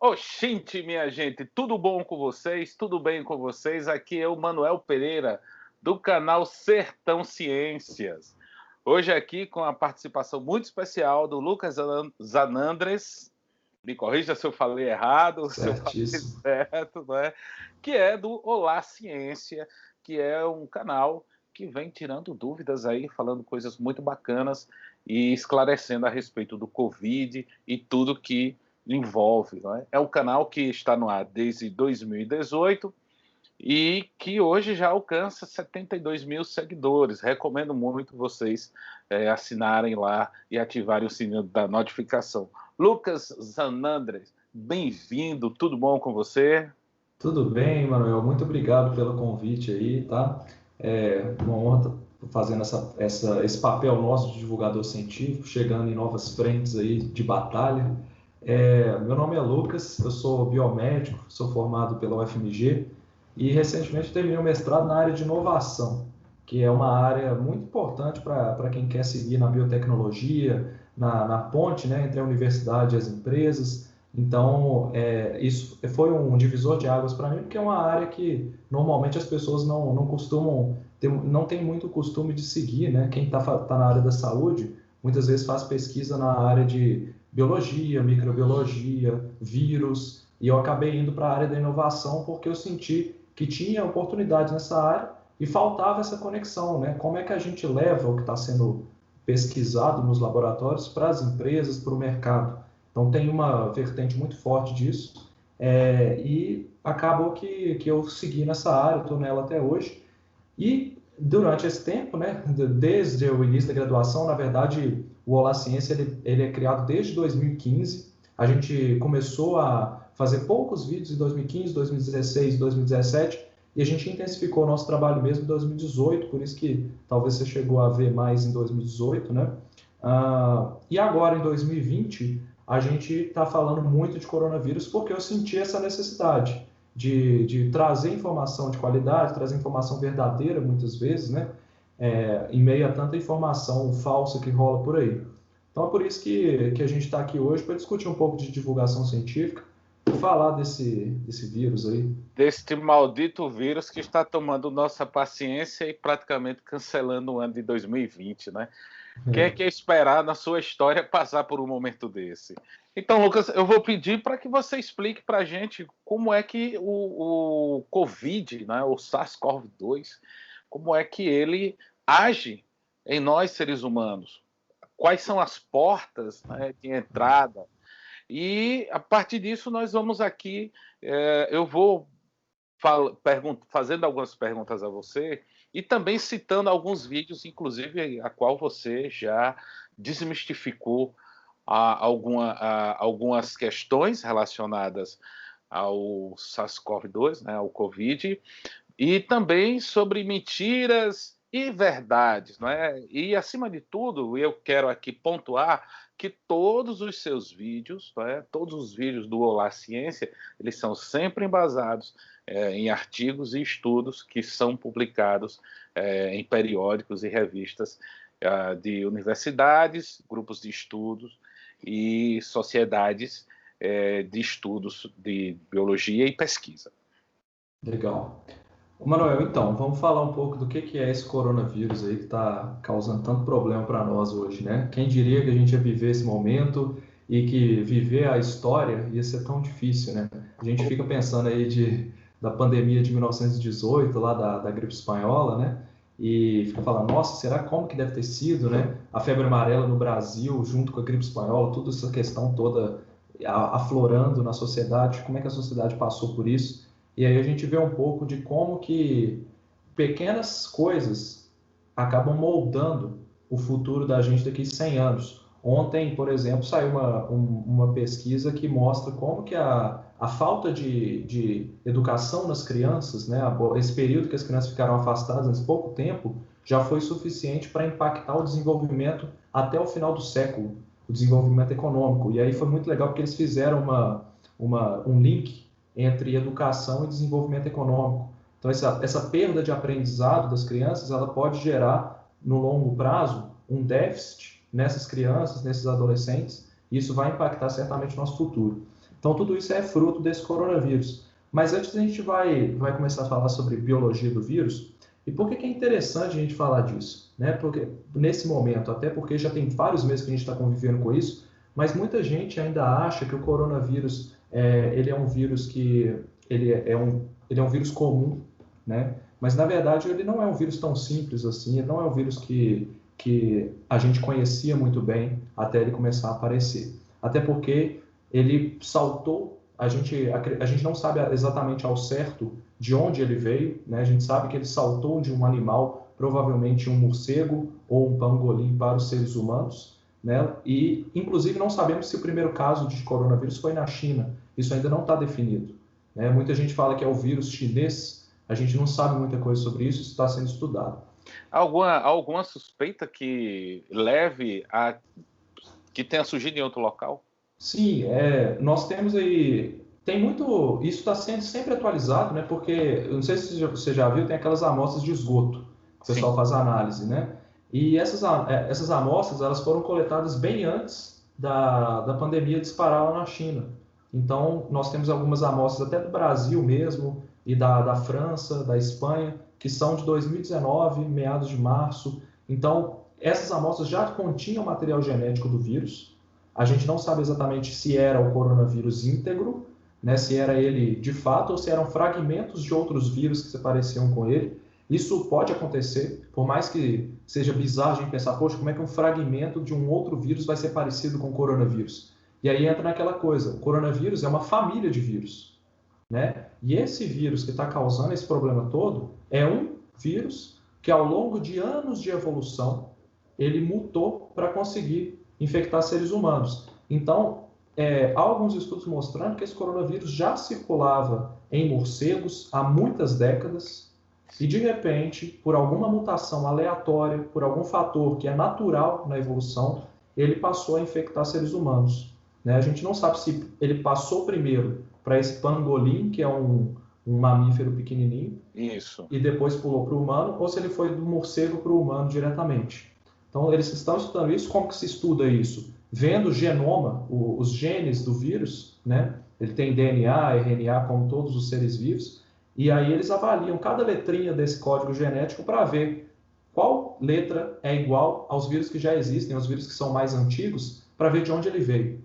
Oxente, minha gente, tudo bom com vocês? Tudo bem com vocês? Aqui é o Manuel Pereira, do canal Sertão Ciências. Hoje aqui com a participação muito especial do Lucas Zanandres, me corrija se eu falei errado, se eu falei Certíssimo. certo, né? Que é do Olá Ciência, que é um canal que vem tirando dúvidas aí, falando coisas muito bacanas e esclarecendo a respeito do Covid e tudo que envolve. Não é? É um canal que está no ar desde 2018 e que hoje já alcança 72 mil seguidores. Recomendo muito vocês assinarem lá e ativarem o sininho da notificação. Lucas Zanandres, bem-vindo, tudo bom com você? Tudo bem, Manuel? Muito obrigado pelo convite aí, tá? É uma honra estar fazendo esse papel nosso de divulgador científico, chegando em novas frentes aí de batalha. Meu nome é Lucas, eu sou biomédico, sou formado pela UFMG e recentemente terminei o mestrado na área de inovação, que é uma área muito importante para quem quer seguir na biotecnologia, na ponte, né, entre a universidade e as empresas. Então, isso foi um divisor de águas para mim, porque é uma área que normalmente as pessoas não costumam, não tem muito costume de seguir, né? Quem tá na área da saúde, muitas vezes faz pesquisa na área de biologia, microbiologia, vírus, e eu acabei indo para a área da inovação porque eu senti que tinha oportunidade nessa área e faltava essa conexão, né? Como é que a gente leva o que está sendo pesquisado nos laboratórios para as empresas, para o mercado? Então tem uma vertente muito forte disso e acabou que eu segui nessa área, estou nela até hoje. E durante esse tempo, né, desde o início da graduação, na verdade, o Olá Ciência ele é criado desde 2015. A gente começou a fazer poucos vídeos em 2015, 2016, 2017 e a gente intensificou o nosso trabalho mesmo em 2018, por isso que talvez você chegou a ver mais em 2018, né? E agora, em 2020, a gente está falando muito de coronavírus porque eu senti essa necessidade de trazer informação de qualidade, trazer informação verdadeira, muitas vezes, né? Em meio a tanta informação falsa que rola por aí. Então, é por isso que a gente está aqui hoje para discutir um pouco de divulgação científica e falar desse vírus aí. Deste maldito vírus que está tomando nossa paciência e praticamente cancelando o ano de 2020, né? Quem é que ia esperar na sua história passar por um momento desse? Então, Lucas, eu vou pedir para que você explique para a gente como é que o Covid, né, o SARS-CoV-2, como é que ele age em nós, seres humanos. Quais são as portas, né, de entrada? E, a partir disso, nós vamos aqui, eu vou fazendo algumas perguntas a você e também citando alguns vídeos, inclusive a qual você já desmistificou algumas questões relacionadas ao SARS-CoV-2, né, ao Covid, e também sobre mentiras e verdades, não é? E acima de tudo, eu quero aqui pontuar que todos os seus vídeos, não é? Todos os vídeos do Olá Ciência, eles são sempre embasados em artigos e estudos que são publicados em periódicos e revistas de universidades, grupos de estudos e sociedades de estudos de biologia e pesquisa. Legal. Manuel, então, vamos falar um pouco do que é esse coronavírus aí que está causando tanto problema para nós hoje, né? Quem diria que a gente ia viver esse momento e que viver a história ia ser tão difícil, né? A gente fica pensando aí da pandemia de 1918, lá da gripe espanhola, né? E fica falando, nossa, será como que deve ter sido, né? A febre amarela no Brasil, junto com a gripe espanhola, toda essa questão toda aflorando na sociedade, como é que a sociedade passou por isso? E aí a gente vê um pouco de como que pequenas coisas acabam moldando o futuro da gente daqui a 100 anos. Ontem, por exemplo, saiu uma pesquisa que mostra como que a falta de educação nas crianças, né, esse período que as crianças ficaram afastadas nesse pouco tempo, já foi suficiente para impactar o desenvolvimento até o final do século, o desenvolvimento econômico. E aí foi muito legal porque eles fizeram um link entre educação e desenvolvimento econômico. Então, essa perda de aprendizado das crianças, ela pode gerar, no longo prazo, um déficit nessas crianças, nesses adolescentes, e isso vai impactar certamente o nosso futuro. Então, Então, tudo isso é fruto desse coronavírus. Mas antes a gente vai começar a falar sobre biologia do vírus. E por que é interessante a gente falar disso? Né? Porque, nesse momento, até porque já tem vários meses que a gente está convivendo com isso, mas muita gente ainda acha que o coronavírus ele é um vírus ele é um vírus comum, né? Mas, na verdade, ele não é um vírus tão simples assim, ele não é um vírus que a gente conhecia muito bem até ele começar a aparecer. Até porque ele saltou, a gente não sabe exatamente ao certo de onde ele veio, né? A gente sabe que ele saltou de um animal, provavelmente um morcego ou um pangolim para os seres humanos, né? E, inclusive, não sabemos se o primeiro caso de coronavírus foi na China. Isso ainda não está definido, né? Muita gente fala que é o vírus chinês, a gente não sabe muita coisa sobre isso está sendo estudado. Alguma suspeita que leve a que tenha surgido em outro local? Sim, nós temos aí, tem muito, isso está sendo sempre atualizado, né? Porque, eu não sei se você já viu, tem aquelas amostras de esgoto, que o pessoal faz análise, né? E essas amostras, elas foram coletadas bem antes da pandemia disparar lá na China. Então, nós temos algumas amostras até do Brasil mesmo, e da França, da Espanha, que são de 2019, meados de março. Então, essas amostras já continham material genético do vírus. A gente não sabe exatamente se era o coronavírus íntegro, né, se era ele de fato, ou se eram fragmentos de outros vírus que se pareciam com ele. Isso pode acontecer, por mais que seja bizarro a gente pensar, poxa, como é que um fragmento de um outro vírus vai ser parecido com o coronavírus? E aí entra naquela coisa, o coronavírus é uma família de vírus, né? E esse vírus que está causando esse problema todo é um vírus que, ao longo de anos de evolução, ele mutou para conseguir infectar seres humanos. Então, há alguns estudos mostrando que esse coronavírus já circulava em morcegos há muitas décadas e, de repente, por alguma mutação aleatória, por algum fator que é natural na evolução, ele passou a infectar seres humanos, né? A gente não sabe se ele passou primeiro para esse pangolim, que é um mamífero pequenininho, Isso. E depois pulou para o humano, ou se ele foi do morcego para o humano diretamente. Então, eles estão estudando isso. Como que se estuda isso? Vendo o genoma, os genes do vírus, né? Ele tem DNA, RNA, como todos os seres vivos, e aí eles avaliam cada letrinha desse código genético para ver qual letra é igual aos vírus que já existem, aos vírus que são mais antigos, para ver de onde ele veio.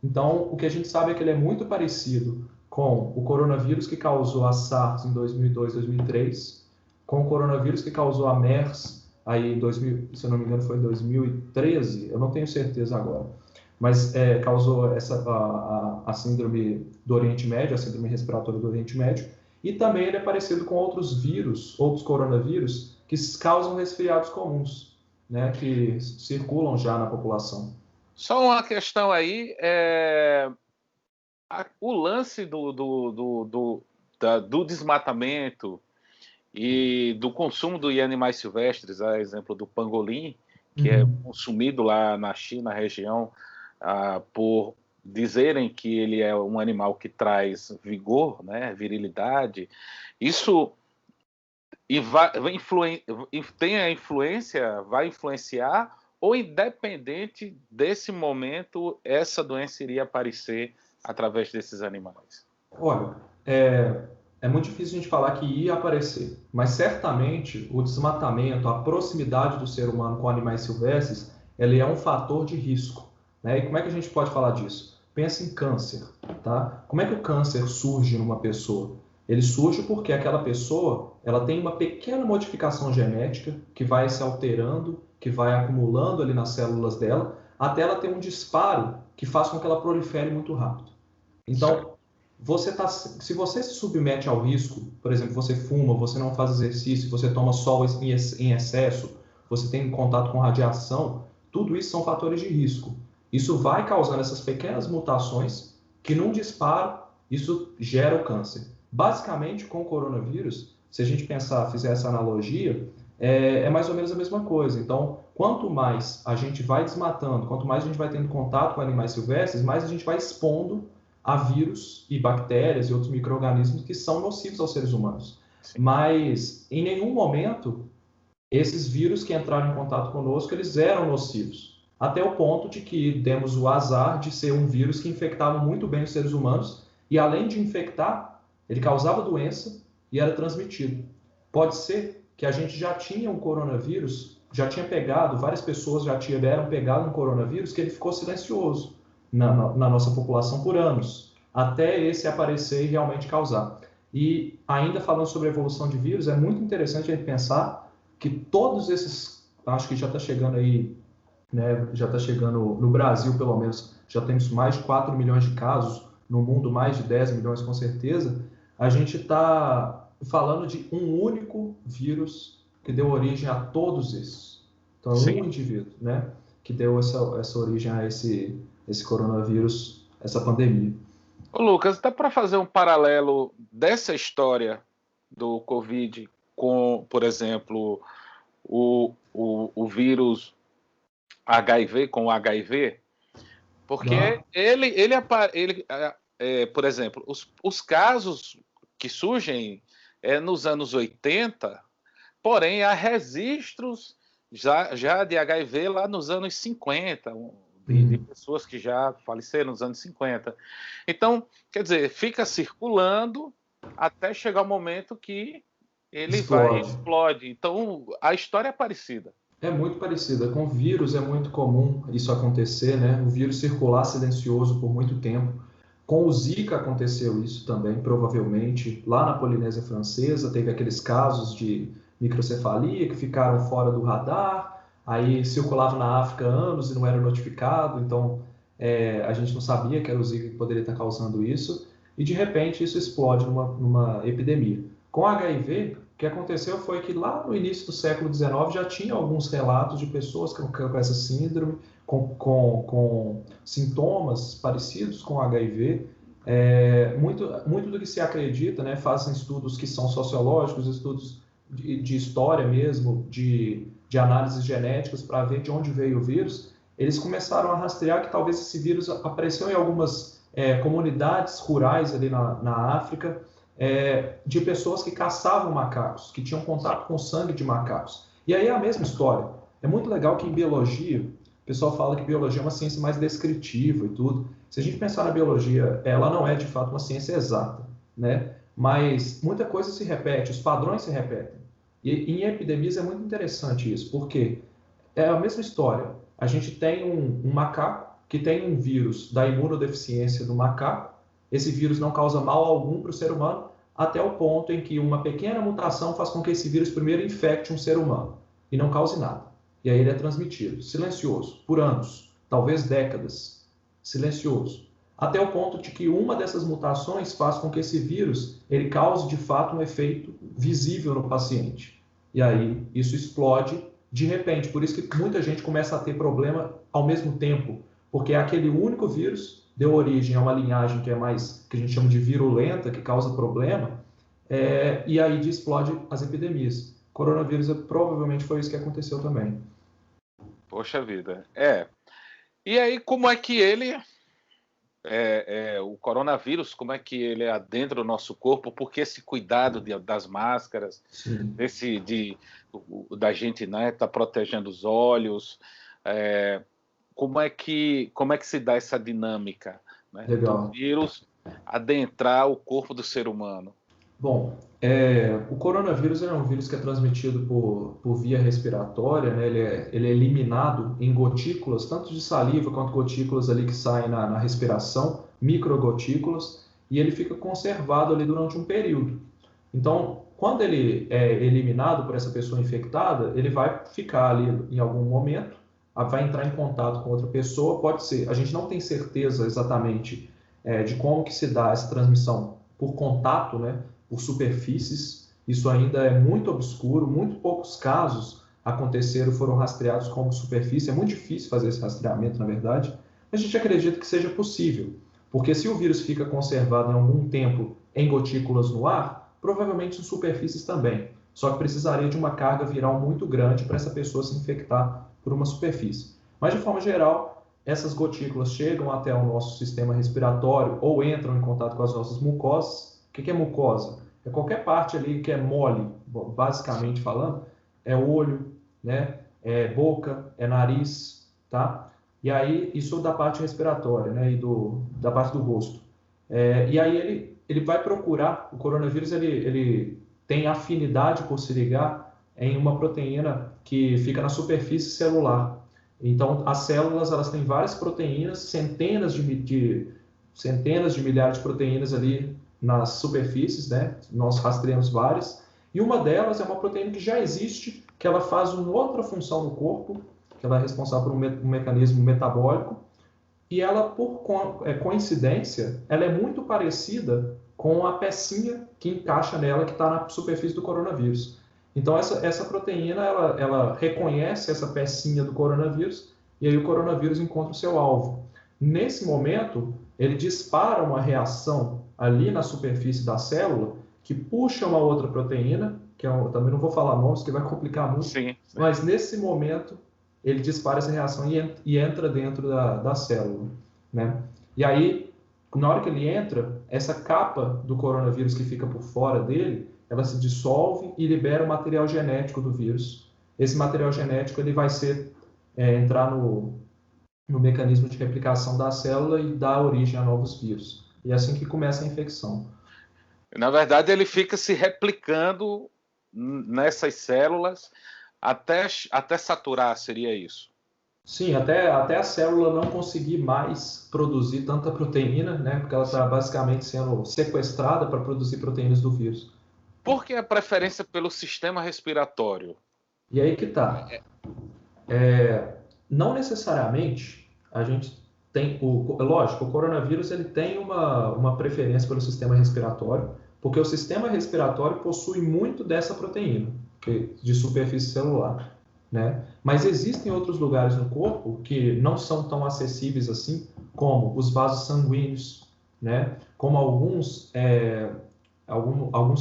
Então, o que a gente sabe é que ele é muito parecido com o coronavírus que causou a SARS em 2002, 2003, com o coronavírus que causou a MERS aí em 2000, se eu não me engano foi em 2013, eu não tenho certeza agora, mas causou a síndrome do Oriente Médio, a síndrome respiratória do Oriente Médio, e também ele é parecido com outros vírus, outros coronavírus, que causam resfriados comuns, né, que circulam já na população. Só uma questão aí, o lance do desmatamento e do consumo de animais silvestres, a exemplo do pangolim, que é consumido lá na China, na região, por dizerem que ele é um animal que traz vigor, né, virilidade, isso vai influenciar, ou independente desse momento, essa doença iria aparecer através desses animais? Olha, é muito difícil a gente falar que ia aparecer, mas certamente o desmatamento, a proximidade do ser humano com animais silvestres, ele é um fator de risco, né? E como é que a gente pode falar disso? Pensa em câncer, tá? Como é que o câncer surge numa pessoa? Ele surge porque aquela pessoa, ela tem uma pequena modificação genética que vai se alterando, que vai acumulando ali nas células dela, até ela ter um disparo que faz com que ela prolifere muito rápido. Então, se você se submete ao risco, por exemplo, você fuma, você não faz exercício, você toma sol em excesso, você tem contato com radiação, tudo isso são fatores de risco. Isso vai causando essas pequenas mutações que, num disparo, isso gera o câncer. Basicamente, com o coronavírus, se a gente fizer essa analogia, é mais ou menos a mesma coisa. Então, quanto mais a gente vai desmatando, quanto mais a gente vai tendo contato com animais silvestres, mais a gente vai expondo a vírus e bactérias e outros micro-organismos que são nocivos aos seres humanos. Sim. Mas, em nenhum momento, esses vírus que entraram em contato conosco, eles eram nocivos. até o ponto de que demos o azar de ser um vírus que infectava muito bem os seres humanos e, além de infectar, ele causava doença e era transmitido. Pode ser que a gente já tinha um coronavírus, já tinha pegado, várias pessoas já tiveram pegado um coronavírus que ele ficou silencioso na nossa população por anos, até esse aparecer e realmente causar. E ainda falando sobre a evolução de vírus, é muito interessante a gente pensar que todos esses, acho que já está chegando aí, né, já está chegando no Brasil, pelo menos, já temos mais de 4 milhões de casos, no mundo mais de 10 milhões com certeza, a gente está falando de um único vírus que deu origem a todos esses. Então, é um indivíduo, né, que deu essa origem a esse coronavírus, essa pandemia. Ô Lucas, dá para fazer um paralelo dessa história do Covid com, por exemplo, o vírus HIV, com o HIV? Porque por exemplo, os casos que surgem nos anos 80, porém há registros já de HIV lá nos anos 50, de pessoas que já faleceram nos anos 50. Então, quer dizer, fica circulando até chegar o momento que ele explode. Então, a história é parecida. É muito parecida. Com vírus é muito comum isso acontecer, né? O vírus circular silencioso por muito tempo. Com o Zika aconteceu isso também, provavelmente. Lá na Polinésia Francesa teve aqueles casos de microcefalia que ficaram fora do radar, aí circulavam na África há anos e não era notificado, então a gente não sabia que era o Zika que poderia estar causando isso, e de repente isso explode numa epidemia. Com HIV, o que aconteceu foi que lá no início do século XIX já tinha alguns relatos de pessoas com essa síndrome, com sintomas parecidos com HIV. Muito do que se acredita, né, fazem estudos que são sociológicos, estudos de história mesmo, de análises genéticas para ver de onde veio o vírus. Eles começaram a rastrear que talvez esse vírus apareceu em algumas comunidades rurais ali na África, de pessoas que caçavam macacos, que tinham contato com sangue de macacos. E aí é a mesma história. É muito legal que em biologia, o pessoal fala que biologia é uma ciência mais descritiva e tudo. Se a gente pensar na biologia, ela não é de fato uma ciência exata, né? Mas muita coisa se repete, os padrões se repetem. E em epidemias é muito interessante isso, porque é a mesma história. A gente tem um macaco que tem um vírus da imunodeficiência do macaco. Esse vírus não causa mal algum para o ser humano, até o ponto em que uma pequena mutação faz com que esse vírus primeiro infecte um ser humano e não cause nada. E aí ele é transmitido, silencioso, por anos, talvez décadas, silencioso. Até o ponto de que uma dessas mutações faz com que esse vírus ele cause de fato um efeito visível no paciente. E aí isso explode de repente. Por isso que muita gente começa a ter problema ao mesmo tempo, porque aquele único vírus deu origem a uma linhagem que é mais, que a gente chama de virulenta, que causa problema, e aí explode as epidemias. Coronavírus provavelmente foi isso que aconteceu também. Poxa vida. E aí, como é que ele... o coronavírus, como é que ele adentra o nosso corpo? Porque esse cuidado das máscaras, da gente, né, tá protegendo os olhos, como é que se dá essa dinâmica, né, do vírus adentrar o corpo do ser humano? Bom, o coronavírus é um vírus que é transmitido por via respiratória, né? Ele é eliminado em gotículas, tanto de saliva quanto gotículas ali que saem na respiração, microgotículas, e ele fica conservado ali durante um período. Então, quando ele é eliminado por essa pessoa infectada, ele vai ficar ali em algum momento, vai entrar em contato com outra pessoa, pode ser, a gente não tem certeza exatamente de como que se dá essa transmissão por contato, né? Por superfícies, isso ainda é muito obscuro, muito poucos casos foram rastreados como superfície, é muito difícil fazer esse rastreamento, na verdade, mas a gente acredita que seja possível, porque se o vírus fica conservado em algum tempo em gotículas no ar, provavelmente em superfícies também, só que precisaria de uma carga viral muito grande para essa pessoa se infectar por uma superfície. Mas, de forma geral, essas gotículas chegam até o nosso sistema respiratório ou entram em contato com as nossas mucosas. O que é mucosa? É qualquer parte ali que é mole, basicamente falando, é olho, né? É boca, é nariz. tá? E aí, isso da parte respiratória, né? E da parte do rosto. E aí ele vai procurar, o coronavírus ele tem afinidade por se ligar em uma proteína que fica na superfície celular. Então, as células elas têm várias proteínas, centenas de milhares de proteínas ali nas superfícies, né? Nós rastreamos várias. E uma delas é uma proteína que já existe, que ela faz uma outra função no corpo, que ela é responsável por um mecanismo metabólico, e ela, por coincidência, ela é muito parecida com a pecinha que encaixa nela, que está na superfície do coronavírus. Então, essa proteína, ela reconhece essa pecinha do coronavírus, e aí o coronavírus encontra o seu alvo. Nesse momento, ele dispara uma reação ali na superfície da célula, que puxa uma outra proteína, que também não vou falar nomes, que vai complicar muito, Sim. mas nesse momento ele dispara essa reação e entra dentro da célula, né? E aí, na hora que ele entra, essa capa do coronavírus que fica por fora dele, ela se dissolve e libera o material genético do vírus. Esse material genético ele vai entrar no mecanismo de replicação da célula e dar origem a novos vírus. E é assim que começa a infecção. Na verdade, ele fica se replicando nessas células até saturar, seria isso? Sim, até a célula não conseguir mais produzir tanta proteína, né? Porque ela está basicamente sendo sequestrada para produzir proteínas do vírus. Por que a preferência pelo sistema respiratório? E aí que tá. Não necessariamente a gente tem... Lógico, o coronavírus ele tem uma preferência pelo sistema respiratório, porque o sistema respiratório possui muito dessa proteína de superfície celular, né? Mas existem outros lugares no corpo que não são tão acessíveis assim, como os vasos sanguíneos, né? Como alguns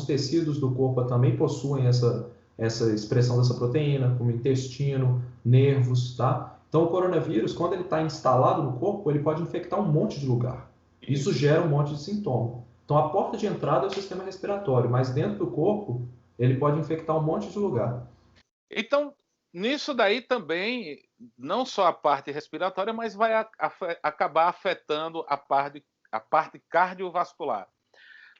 tecidos do corpo também possuem essa expressão dessa proteína, como intestino, nervos, tá? Então, o coronavírus, quando ele está instalado no corpo, ele pode infectar um monte de lugar. Isso gera um monte de sintoma. Então, a porta de entrada é o sistema respiratório, mas dentro do corpo, ele pode infectar um monte de lugar. Então, nisso daí também, não só a parte respiratória, mas vai acabar afetando a parte cardiovascular.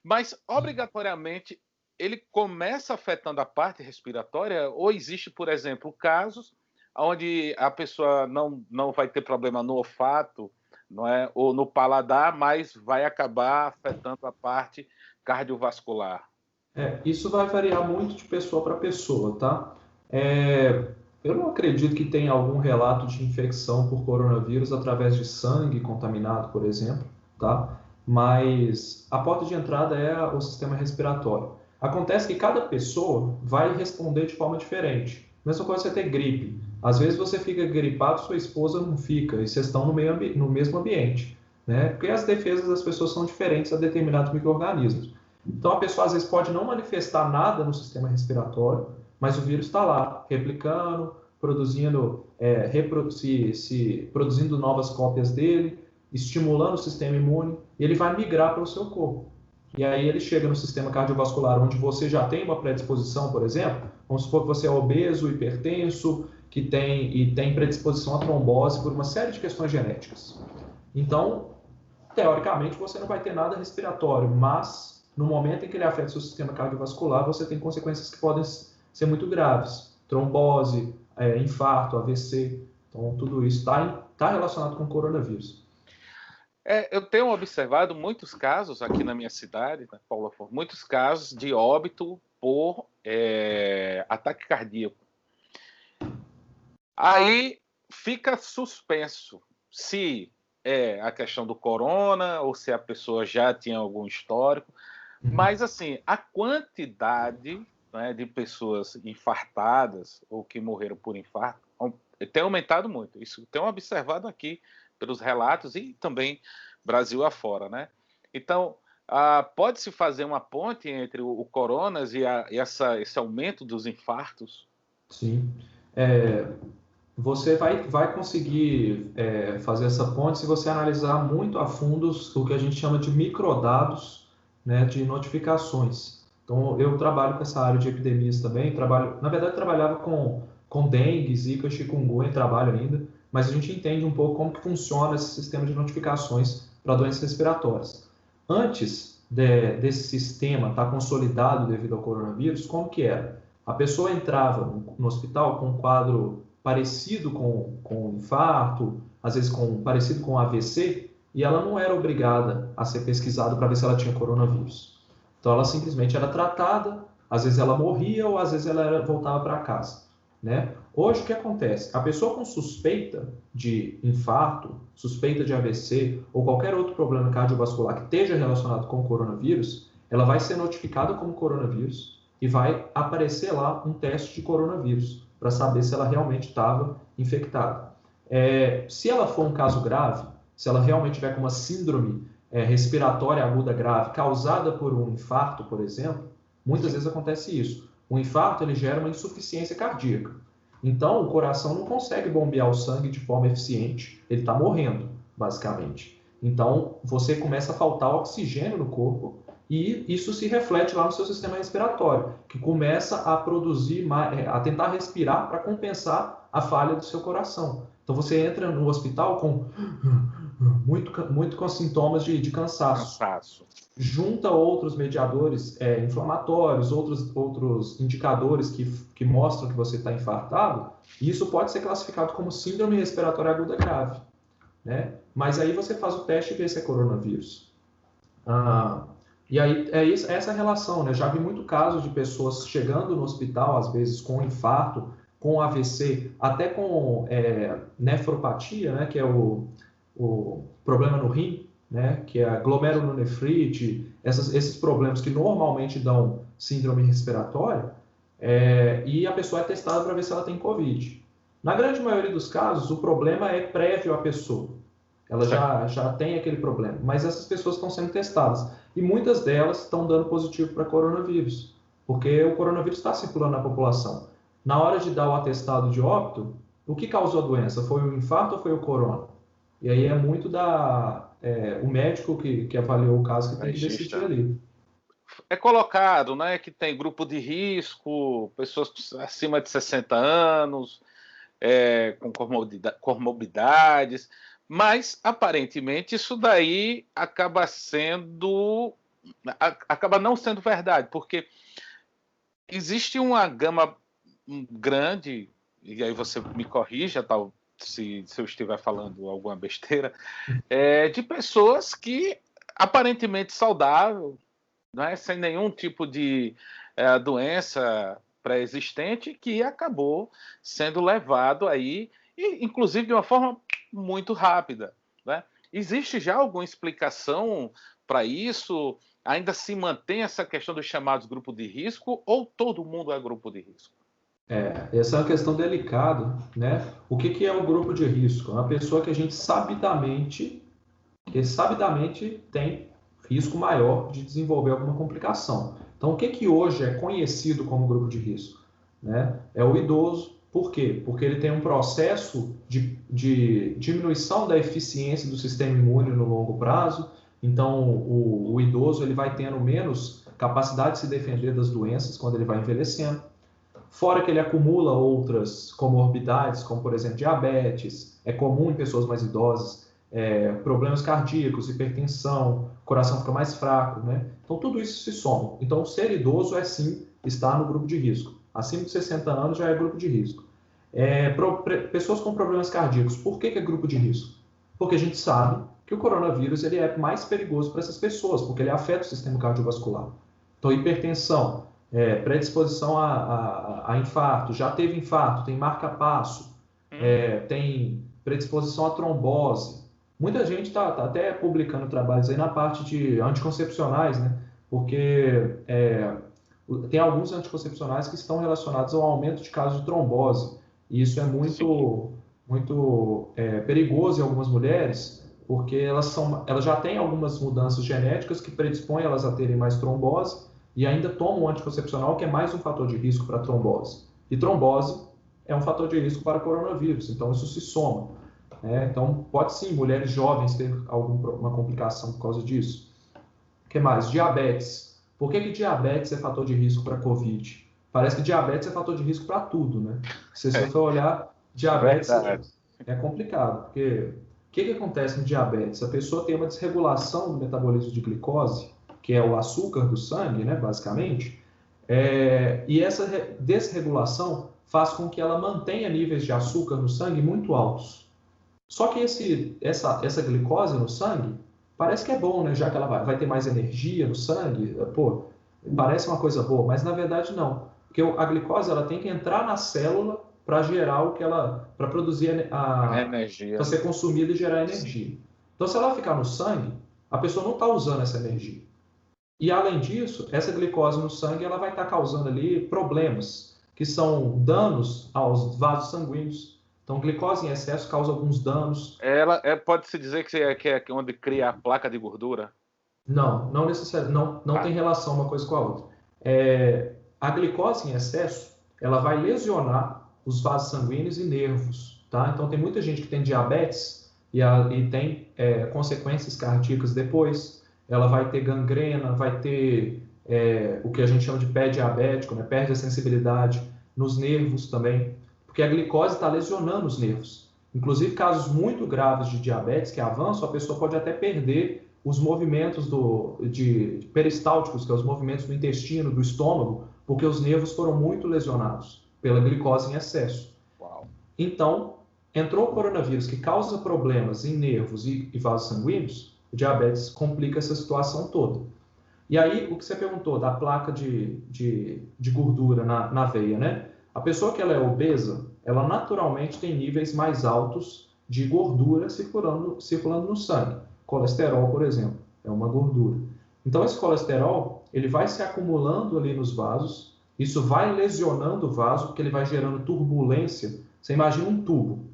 Mas, obrigatoriamente, ele começa afetando a parte respiratória, ou existe, por exemplo, casos onde a pessoa não vai ter problema no olfato, não é, ou no paladar, mas vai acabar afetando a parte cardiovascular? Isso vai variar muito de pessoa para pessoa, tá? Eu não acredito que tenha algum relato de infecção por coronavírus através de sangue contaminado, por exemplo, tá? Mas a porta de entrada é o sistema respiratório. Acontece que cada pessoa vai responder de forma diferente. Mesma coisa você ter gripe. Às vezes você fica gripado, sua esposa não fica, e vocês estão no mesmo ambiente, né? Porque as defesas das pessoas são diferentes a determinados micro-organismos. Então a pessoa às vezes pode não manifestar nada no sistema respiratório, mas o vírus está lá, replicando, produzindo, produzindo novas cópias dele, estimulando o sistema imune, e ele vai migrar para o seu corpo. E aí ele chega no sistema cardiovascular, onde você já tem uma predisposição, por exemplo, vamos supor que você é obeso, hipertenso, que tem predisposição à trombose por uma série de questões genéticas. Então, teoricamente, você não vai ter nada respiratório, mas no momento em que ele afeta o seu sistema cardiovascular, você tem consequências que podem ser muito graves. Trombose, infarto, AVC. Então, tudo isso está relacionado com o coronavírus. Eu tenho observado muitos casos aqui na minha cidade, na Paula Afonso, muitos casos de óbito por ataque cardíaco. Aí fica suspenso se é a questão do corona ou se a pessoa já tinha algum histórico. Mas, assim, a quantidade, né, de pessoas infartadas ou que morreram por infarto tem aumentado muito. Isso tenho observado aqui pelos relatos e também Brasil afora, né? Então, pode-se fazer uma ponte entre o coronas e esse aumento dos infartos? Sim. Você vai conseguir fazer essa ponte se você analisar muito a fundo o que a gente chama de microdados, né, de notificações. Então, eu trabalho com essa área de epidemias também, na verdade, trabalhava com dengue, zika, chikungunya, trabalho ainda, mas a gente entende um pouco como que funciona esse sistema de notificações para doenças respiratórias. Antes desse sistema estar consolidado devido ao coronavírus, como que era? A pessoa entrava no hospital com um quadro parecido com infarto, às vezes parecido com AVC, e ela não era obrigada a ser pesquisada para ver se ela tinha coronavírus. Então ela simplesmente era tratada, às vezes ela morria ou às vezes ela voltava para casa, né? Hoje o que acontece? A pessoa com suspeita de infarto, suspeita de AVC ou qualquer outro problema cardiovascular que esteja relacionado com o coronavírus, ela vai ser notificada como coronavírus e vai aparecer lá um teste de coronavírus para saber se ela realmente estava infectada. Se ela for um caso grave, se ela realmente tiver com uma síndrome respiratória aguda grave causada por um infarto, por exemplo, muitas vezes acontece isso. O infarto ele gera uma insuficiência cardíaca. Então, o coração não consegue bombear o sangue de forma eficiente, ele está morrendo, basicamente. Então, você começa a faltar oxigênio no corpo e isso se reflete lá no seu sistema respiratório, que começa a produzir, a tentar respirar para compensar a falha do seu coração. Então, você entra no hospital com muito com sintomas de cansaço. Junta outros mediadores inflamatórios, outros indicadores que mostram que você está infartado, e isso pode ser classificado como síndrome respiratória aguda grave, né? Mas aí você faz o teste e vê se é coronavírus. E aí essa relação, né? Já vi muito caso de pessoas chegando no hospital, às vezes com infarto, com AVC, até com nefropatia, né? Que é o problema no rim, né, que é a glomerulonefrite, esses problemas que normalmente dão síndrome respiratória, e a pessoa é testada para ver se ela tem Covid. Na grande maioria dos casos, o problema é prévio à pessoa. Ela já tem aquele problema, mas essas pessoas estão sendo testadas. E muitas delas estão dando positivo para coronavírus, porque o coronavírus está circulando na população. Na hora de dar o atestado de óbito, o que causou a doença? Foi o infarto ou foi o corona? E aí é muito o médico que avaliou o caso que tem que decidir ali. É colocado, né, que tem grupo de risco, pessoas acima de 60 anos, com comorbidades, mas aparentemente isso daí acaba não sendo verdade, porque existe uma gama grande, e aí você me corrija, tal. Se eu estiver falando alguma besteira, de pessoas que aparentemente saudável, né, sem nenhum tipo de doença pré-existente, que acabou sendo levado aí, e, inclusive de uma forma muito rápida, né? Existe já alguma explicação para isso? Ainda se mantém essa questão dos chamados grupos de risco ou todo mundo é grupo de risco? Essa é uma questão delicada, né? O que é o grupo de risco? É uma pessoa que a gente sabidamente tem risco maior de desenvolver alguma complicação. Então, o que hoje é conhecido como grupo de risco? Né? É o idoso. Por quê? Porque ele tem um processo de diminuição da eficiência do sistema imune no longo prazo. Então, o idoso ele vai tendo menos capacidade de se defender das doenças quando ele vai envelhecendo. Fora que ele acumula outras comorbidades, como, por exemplo, diabetes, é comum em pessoas mais idosas, problemas cardíacos, hipertensão, coração fica mais fraco, né? Então, tudo isso se soma. Então, ser idoso sim estar no grupo de risco. Acima de 60 anos já é grupo de risco. Pessoas com problemas cardíacos, por que é grupo de risco? Porque a gente sabe que o coronavírus ele é mais perigoso para essas pessoas, porque ele afeta o sistema cardiovascular. Então, hipertensão, predisposição a infarto, já teve infarto, tem marca-passo, tem predisposição a trombose. Muita gente está até publicando trabalhos aí na parte de anticoncepcionais, né? Porque tem alguns anticoncepcionais que estão relacionados ao aumento de casos de trombose. E isso é muito perigoso em algumas mulheres, porque elas já têm algumas mudanças genéticas que predispõem elas a terem mais trombose, e ainda tomam um anticoncepcional, que é mais um fator de risco para trombose. E trombose é um fator de risco para coronavírus, então isso se soma. Então, pode sim, mulheres jovens ter alguma complicação por causa disso. O que mais? Diabetes. Por que diabetes é fator de risco para Covid? Parece que diabetes é fator de risco para tudo, né? Se você for olhar, diabetes É complicado, porque o que acontece no diabetes? A pessoa tem uma desregulação do metabolismo de glicose, que é o açúcar do sangue, né, basicamente, e essa desregulação faz com que ela mantenha níveis de açúcar no sangue muito altos. Só que essa glicose no sangue parece que é bom, né? Já que ela vai ter mais energia no sangue, pô, parece uma coisa boa, mas na verdade não. Porque a glicose ela tem que entrar na célula para gerar o que ela, para produzir para Energia. ser consumida e gerar energia. Então, se ela ficar no sangue, a pessoa não está usando essa energia. E além disso, essa glicose no sangue ela vai estar causando ali problemas, que são danos aos vasos sanguíneos. Então, glicose em excesso causa alguns danos. Pode-se dizer que é onde cria a placa de gordura? Não necessariamente, não tem relação uma coisa com a outra. A glicose em excesso, ela vai lesionar os vasos sanguíneos e nervos, tá? Então tem muita gente que tem diabetes e tem consequências cardíacas depois. Ela vai ter gangrena, vai ter o que a gente chama de pé diabético, né? Perde a sensibilidade nos nervos também, porque a glicose está lesionando os nervos. Inclusive casos muito graves de diabetes que avançam, a pessoa pode até perder os movimentos de peristálticos, que são os movimentos do intestino, do estômago, porque os nervos foram muito lesionados pela glicose em excesso. Uau. Então, entrou o coronavírus que causa problemas em nervos e vasos sanguíneos, o diabetes complica essa situação toda. E aí, o que você perguntou da placa de gordura na veia, né? A pessoa que ela é obesa, ela naturalmente tem níveis mais altos de gordura circulando no sangue. Colesterol, por exemplo, é uma gordura. Então, esse colesterol, ele vai se acumulando ali nos vasos, isso vai lesionando o vaso, porque ele vai gerando turbulência. Você imagina um tubo,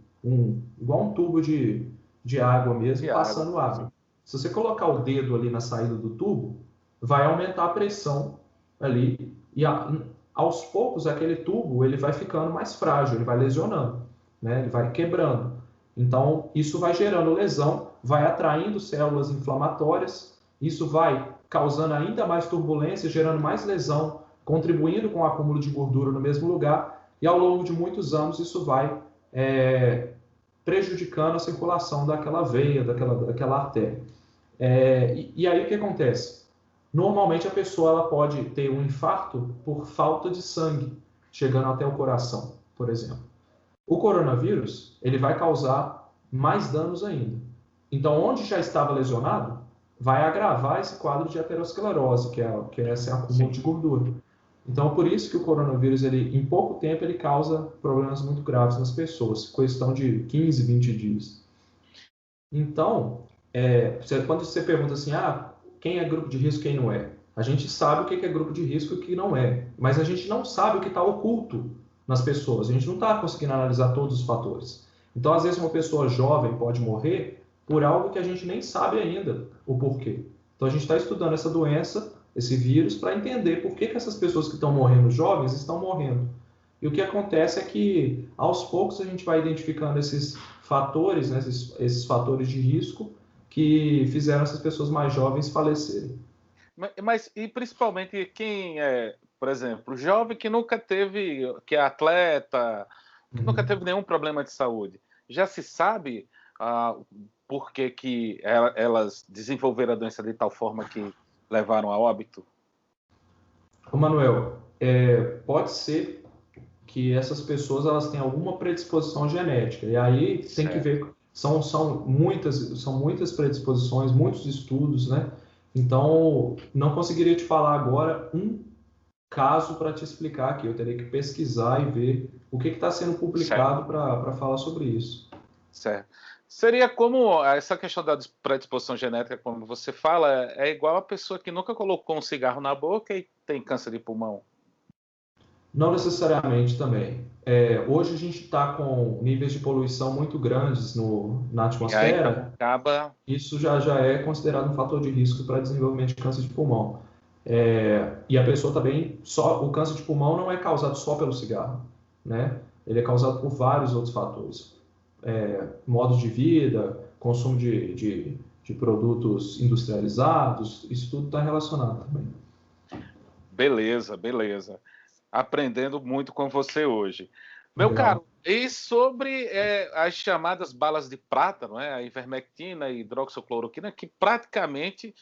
igual um tubo de água mesmo, passando água. Se você colocar o dedo ali na saída do tubo, vai aumentar a pressão ali e aos poucos aquele tubo ele vai ficando mais frágil, ele vai lesionando, né? Ele vai quebrando. Então, isso vai gerando lesão, vai atraindo células inflamatórias, isso vai causando ainda mais turbulência, gerando mais lesão, contribuindo com o acúmulo de gordura no mesmo lugar, e ao longo de muitos anos isso vai prejudicando a circulação daquela veia, daquela artéria. E aí o que acontece? Normalmente a pessoa ela pode ter um infarto por falta de sangue, chegando até o coração, por exemplo. O coronavírus, ele vai causar mais danos ainda. Então, onde já estava lesionado, vai agravar esse quadro de aterosclerose, que é esse acúmulo de gordura. Então, por isso que o coronavírus, em pouco tempo, ele causa problemas muito graves nas pessoas, questão de 15, 20 dias. Então, quando você pergunta assim, quem é grupo de risco, quem não é? A gente sabe o que é grupo de risco e o que não é, mas a gente não sabe o que está oculto nas pessoas. A gente não está conseguindo analisar todos os fatores. Então, às vezes, uma pessoa jovem pode morrer por algo que a gente nem sabe ainda o porquê. Então, a gente está estudando essa doença, esse vírus, para entender por que essas pessoas que estão morrendo jovens estão morrendo. E o que acontece é que, aos poucos, a gente vai identificando esses fatores, né, esses fatores de risco que fizeram essas pessoas mais jovens falecerem. Mas e principalmente quem é, por exemplo, jovem que nunca teve, que é atleta, que nunca teve nenhum problema de saúde. Já se sabe por que elas desenvolveram a doença de tal forma que levaram a óbito? Ô Manuel, pode ser que essas pessoas elas têm alguma predisposição genética. E aí tem que ver, são muitas predisposições, muitos estudos, né? Então, não conseguiria te falar agora um caso para te explicar aqui. Eu teria que pesquisar e ver o que está sendo publicado para falar sobre isso. Certo. Seria como essa questão da predisposição genética, como você fala, é igual a pessoa que nunca colocou um cigarro na boca e tem câncer de pulmão? Não necessariamente também. Hoje a gente está com níveis de poluição muito grandes na atmosfera. Isso já é considerado um fator de risco para desenvolvimento de câncer de pulmão. E a pessoa também, o câncer de pulmão não é causado só pelo cigarro, né? Ele é causado por vários outros fatores. Modos de vida, consumo de produtos industrializados, isso tudo está relacionado também. Beleza. Aprendendo muito com você hoje. Meu Legal. caro, e sobre as chamadas balas de prata, não é? A ivermectina e hidroxicloroquina, que praticamente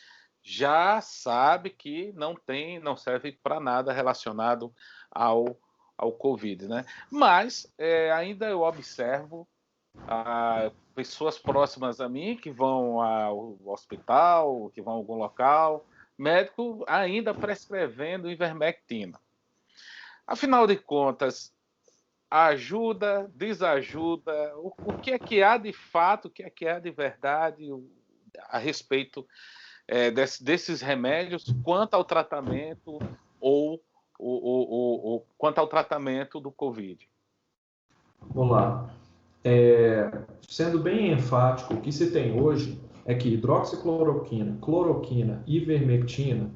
já sabe que não serve para nada relacionado ao Covid, né? Mas ainda eu observo pessoas próximas a mim que vão ao hospital, que vão a algum local, médico ainda prescrevendo ivermectina. Afinal de contas, ajuda, desajuda, o que é que há de fato, o que é que há de verdade a respeito desses remédios quanto ao tratamento ou quanto ao tratamento do Covid? Vamos lá. Sendo bem enfático, o que se tem hoje é que hidroxicloroquina, cloroquina, ivermectina,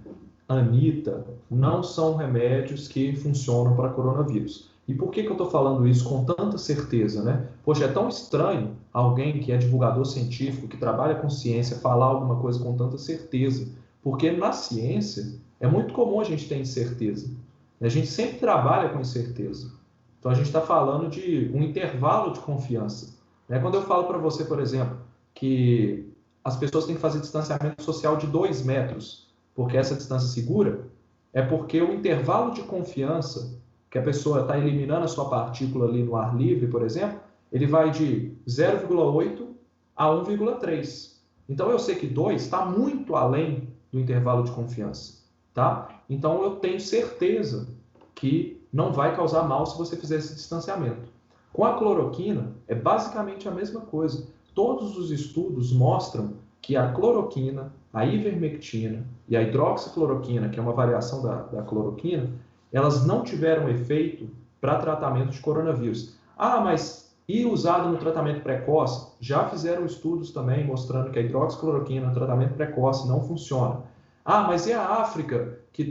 anita não são remédios que funcionam para coronavírus. E por que eu estou falando isso com tanta certeza, né? Poxa, é tão estranho alguém que é divulgador científico, que trabalha com ciência, falar alguma coisa com tanta certeza. Porque na ciência é muito comum a gente ter incerteza. A gente sempre trabalha com incerteza. Então a gente está falando de um intervalo de confiança. Quando eu falo para você, por exemplo, que as pessoas têm que fazer distanciamento social de 2 metros, porque essa distância segura, é porque o intervalo de confiança que a pessoa está eliminando a sua partícula ali no ar livre, por exemplo, ele vai de 0,8 a 1,3. Então eu sei que 2 está muito além do intervalo de confiança, tá? Então eu tenho certeza que não vai causar mal se você fizer esse distanciamento. Com a cloroquina, é basicamente a mesma coisa. Todos os estudos mostram que a cloroquina, a ivermectina e a hidroxicloroquina, que é uma variação da cloroquina, elas não tiveram efeito para tratamento de coronavírus. Mas e usado no tratamento precoce? Já fizeram estudos também mostrando que a hidroxicloroquina no tratamento precoce não funciona. Mas e a África, que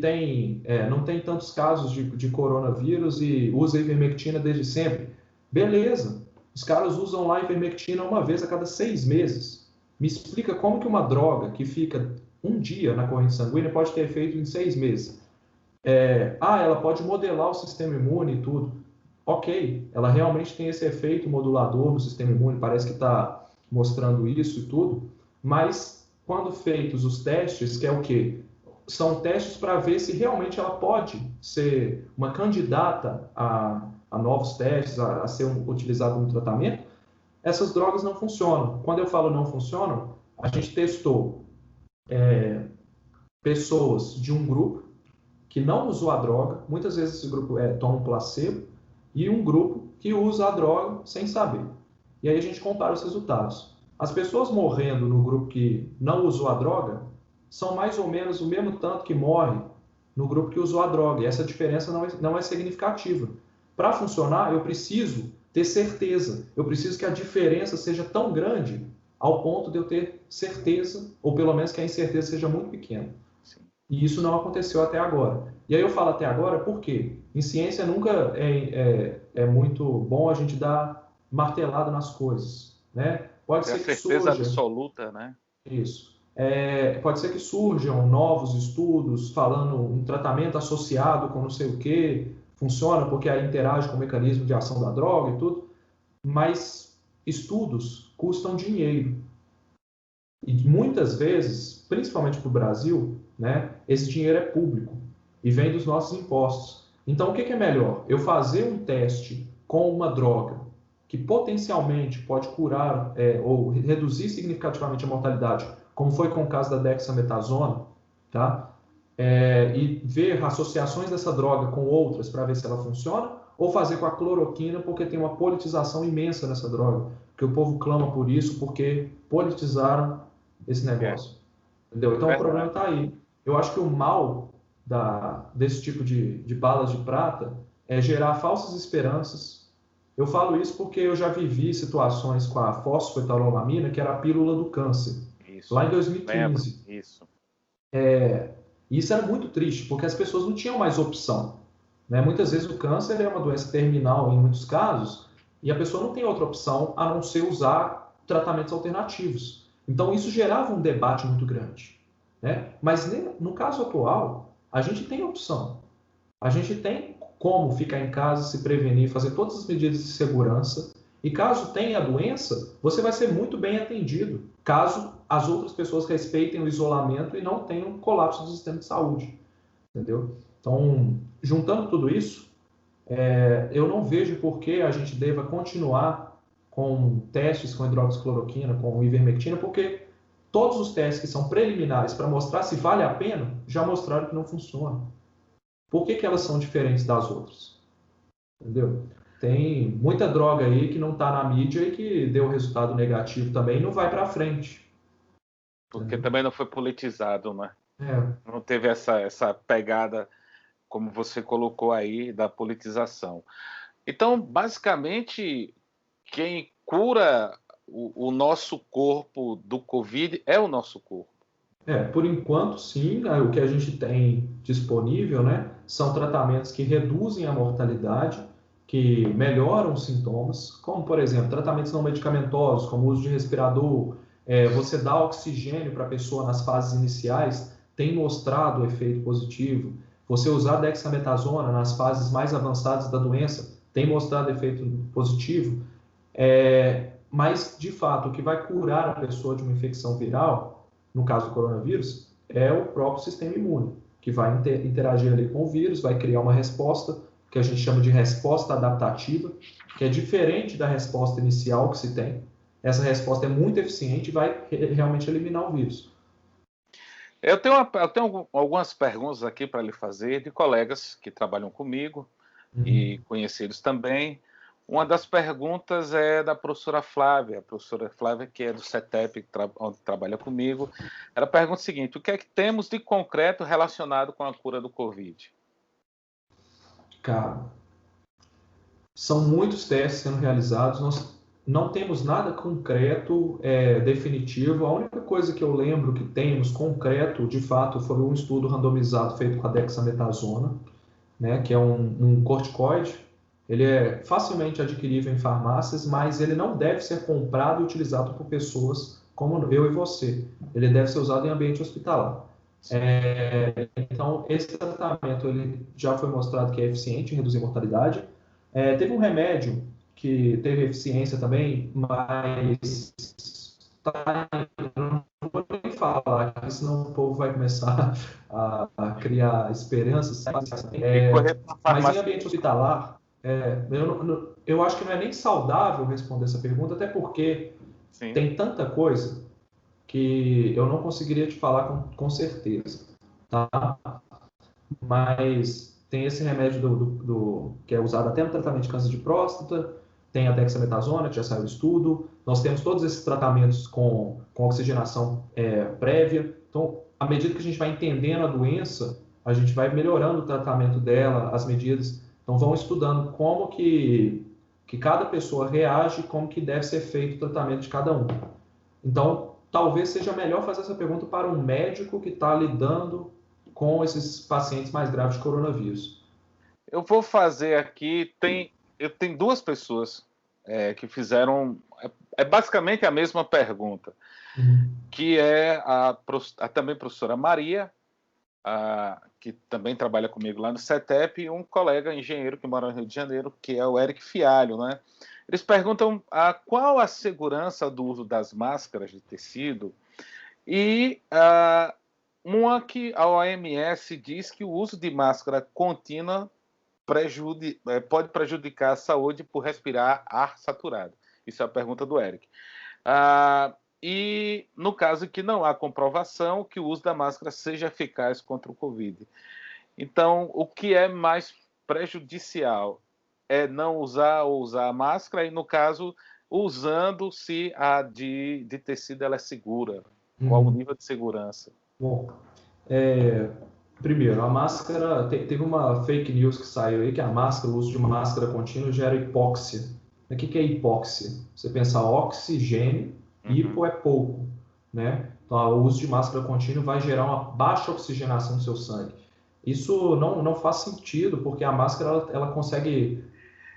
não tem tantos casos de coronavírus e usa ivermectina desde sempre? Beleza, os caras usam lá ivermectina uma vez a cada 6 meses. Me explica como que uma droga que fica um dia na corrente sanguínea pode ter efeito em 6 meses. Ela pode modelar o sistema imune e tudo. Ok, ela realmente tem esse efeito modulador no sistema imune, parece que está mostrando isso e tudo, mas quando feitos os testes, que é o quê? São testes para ver se realmente ela pode ser uma candidata a novos testes, a ser utilizada no tratamento, essas drogas não funcionam. Quando eu falo não funcionam, a gente testou pessoas de um grupo que não usou a droga, muitas vezes esse grupo toma um placebo, e um grupo que usa a droga sem saber. E aí a gente compara os resultados. As pessoas morrendo no grupo que não usou a droga são mais ou menos o mesmo tanto que morre no grupo que usou a droga. E essa diferença não é significativa. Para funcionar, eu preciso ter certeza. Eu preciso que a diferença seja tão grande ao ponto de eu ter certeza, ou pelo menos que a incerteza seja muito pequena. E isso não aconteceu até agora. E aí eu falo até agora porque em ciência nunca é muito bom a gente dar martelada nas coisas, né? Pode ser que certeza surja... absoluta, né? Isso. Pode ser que surjam novos estudos falando um tratamento associado com não sei o que, funciona porque aí interage com o mecanismo de ação da droga e tudo, mas estudos custam dinheiro. E muitas vezes, principalmente para o Brasil, né, esse dinheiro é público e vem dos nossos impostos. Então, o que é melhor? Eu fazer um teste com uma droga que potencialmente pode curar ou reduzir significativamente a mortalidade, como foi com o caso da dexametasona, tá? E ver associações dessa droga com outras para ver se ela funciona, ou fazer com a cloroquina porque tem uma politização imensa nessa droga, que o povo clama por isso porque politizaram esse negócio. Entendeu? Então o problema está aí. Eu acho que o mal desse tipo de balas de prata é gerar falsas esperanças. Eu falo isso porque eu já vivi situações com a fosfetanolamina, que era a pílula do câncer, lá em 2015. Lembro, isso. E isso era muito triste, porque as pessoas não tinham mais opção. Né? Muitas vezes o câncer é uma doença terminal em muitos casos, e a pessoa não tem outra opção a não ser usar tratamentos alternativos. Então isso gerava um debate muito grande. Né? Mas no caso atual, a gente tem opção. A gente tem como ficar em casa, se prevenir, fazer todas as medidas de segurança. E caso tenha a doença, você vai ser muito bem atendido, caso as outras pessoas respeitem o isolamento e não tenham colapso do sistema de saúde, entendeu? Então, juntando tudo isso, eu não vejo por que a gente deva continuar com testes com hidroxicloroquina, com ivermectina, porque todos os testes que são preliminares para mostrar se vale a pena, já mostraram que não funciona. Por que elas são diferentes das outras? Entendeu? Tem muita droga aí que não está na mídia e que deu resultado negativo também e não vai para frente. Porque também não foi politizado, né? É. Não teve essa pegada, como você colocou aí, da politização. Então, basicamente, quem cura o nosso corpo do Covid é o nosso corpo. Por enquanto, sim, né, o que a gente tem disponível, né, são tratamentos que reduzem a mortalidade, que melhoram os sintomas, como, por exemplo, tratamentos não medicamentosos, como o uso de respirador, você dá oxigênio para a pessoa nas fases iniciais, tem mostrado o efeito positivo. Você usar dexametasona nas fases mais avançadas da doença, tem mostrado efeito positivo. Mas, de fato, o que vai curar a pessoa de uma infecção viral, no caso do coronavírus, é o próprio sistema imune, que vai interagir ali com o vírus, vai criar uma resposta que a gente chama de resposta adaptativa, que é diferente da resposta inicial que se tem. Essa resposta é muito eficiente e vai realmente eliminar o vírus. Eu tenho algumas perguntas aqui para lhe fazer de colegas que trabalham comigo e conhecidos também. Uma das perguntas é da professora Flávia, que é do CETEP, onde trabalha comigo. Ela pergunta o seguinte: o que é que temos de concreto relacionado com a cura do Covid? Cara, são muitos testes sendo realizados, nós não temos nada concreto, definitivo. A única coisa que eu lembro que temos concreto, de fato, foi um estudo randomizado feito com a dexametasona, né, que é um corticoide. Ele é facilmente adquirível em farmácias, mas ele não deve ser comprado e utilizado por pessoas como eu e você. Ele deve ser usado em ambiente hospitalar. Então, esse tratamento ele já foi mostrado que é eficiente em reduzir mortalidade. Teve um remédio que teve eficiência também, mas não vou nem falar, porque senão o povo vai começar a criar esperanças. Mas em ambiente hospitalar, eu acho que não é nem saudável responder essa pergunta, até porque tem tanta coisa que eu não conseguiria te falar com certeza, tá? Mas tem esse remédio que é usado até no tratamento de câncer de próstata, tem a dexametasona, que já saiu do estudo, nós temos todos esses tratamentos com oxigenação prévia. Então, à medida que a gente vai entendendo a doença, a gente vai melhorando o tratamento dela, as medidas. Então, vão estudando como que cada pessoa reage, como que deve ser feito o tratamento de cada um. Então, talvez seja melhor fazer essa pergunta para um médico que está lidando com esses pacientes mais graves de coronavírus. Eu vou fazer aqui, eu tenho duas pessoas que fizeram basicamente a mesma pergunta, que é a também professora Maria, que também trabalha comigo lá no CETEP, e um colega engenheiro que mora no Rio de Janeiro, que é o Eric Fialho, né? Eles perguntam qual a segurança do uso das máscaras de tecido e uma que a OMS diz que o uso de máscara contínua pode prejudicar a saúde por respirar ar saturado. Isso é a pergunta do Eric. E no caso que não há comprovação que o uso da máscara seja eficaz contra o Covid. Então, o que é mais prejudicial é não usar ou usar a máscara, e no caso, usando se a de tecido ela é segura. Qual o nível de segurança? Bom, primeiro, a máscara, teve uma fake news que saiu aí, que a máscara, o uso de uma máscara contínua gera hipóxia. O que é hipóxia? Você pensa oxigênio, hipo é pouco, né? Então, o uso de máscara contínua vai gerar uma baixa oxigenação no seu sangue. Isso não faz sentido, porque a máscara ela consegue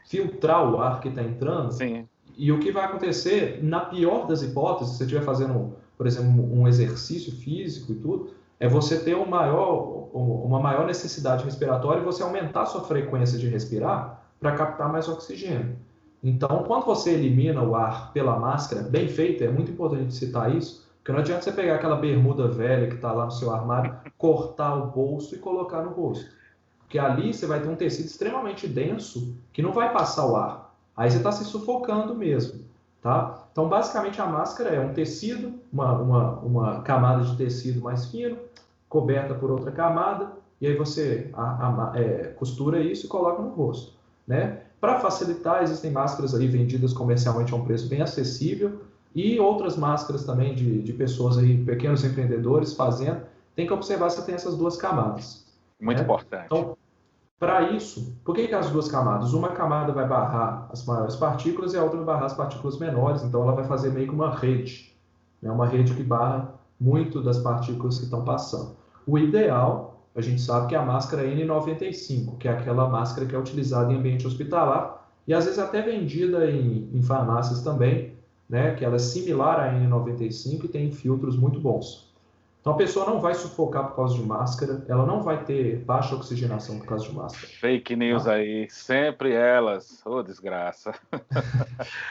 filtrar o ar que está entrando. Sim. E o que vai acontecer, na pior das hipóteses, se você estiver fazendo, por exemplo, um exercício físico e tudo, é você ter uma maior necessidade respiratória e você aumentar a sua frequência de respirar para captar mais oxigênio. Então, quando você elimina o ar pela máscara, bem feita, é muito importante citar isso, porque não adianta você pegar aquela bermuda velha que está lá no seu armário, cortar o bolso e colocar no rosto. Porque ali você vai ter um tecido extremamente denso que não vai passar o ar. Aí você está se sufocando mesmo, tá? Então, basicamente, a máscara é um tecido, uma camada de tecido mais fino, coberta por outra camada, e aí você costura isso e coloca no rosto, né? Para facilitar, existem máscaras aí vendidas comercialmente a um preço bem acessível e outras máscaras também de pessoas aí, pequenos empreendedores fazendo. Tem que observar se tem essas duas camadas. Muito Né? importante. Então, para isso, por que as duas camadas? Uma camada vai barrar as maiores partículas e a outra vai barrar as partículas menores, então ela vai fazer meio que uma rede, né? Uma rede que barra muito das partículas que estão passando. O ideal, a gente sabe que é a máscara N95, que é aquela máscara que é utilizada em ambiente hospitalar e às vezes até vendida em farmácias também, né? Que ela é similar à N95 e tem filtros muito bons. Então a pessoa não vai sufocar por causa de máscara, ela não vai ter baixa oxigenação por causa de máscara. Fake news aí, sempre elas. Ô, desgraça.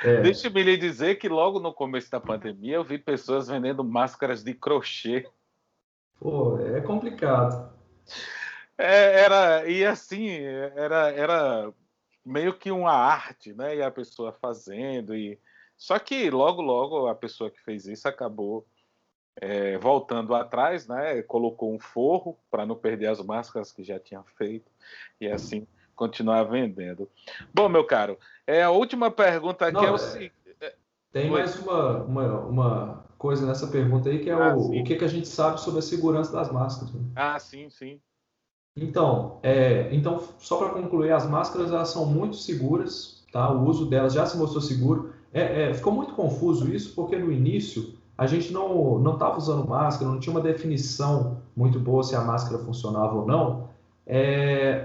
Deixe-me lhe dizer que logo no começo da pandemia eu vi pessoas vendendo máscaras de crochê. Pô, é complicado. Era meio que uma arte, né? E a pessoa fazendo. Só que logo a pessoa que fez isso acabou voltando atrás, né? Colocou um forro para não perder as máscaras que já tinha feito. E assim continuar vendendo. Bom, meu caro, a última pergunta aqui é o seguinte. Tem mais uma coisa nessa pergunta aí, que é o que a gente sabe sobre a segurança das máscaras. Né? Ah, sim. Então, só para concluir, as máscaras elas são muito seguras, tá? O uso delas já se mostrou seguro. Ficou muito confuso isso, porque no início a gente não estava usando máscara, não tinha uma definição muito boa se a máscara funcionava ou não,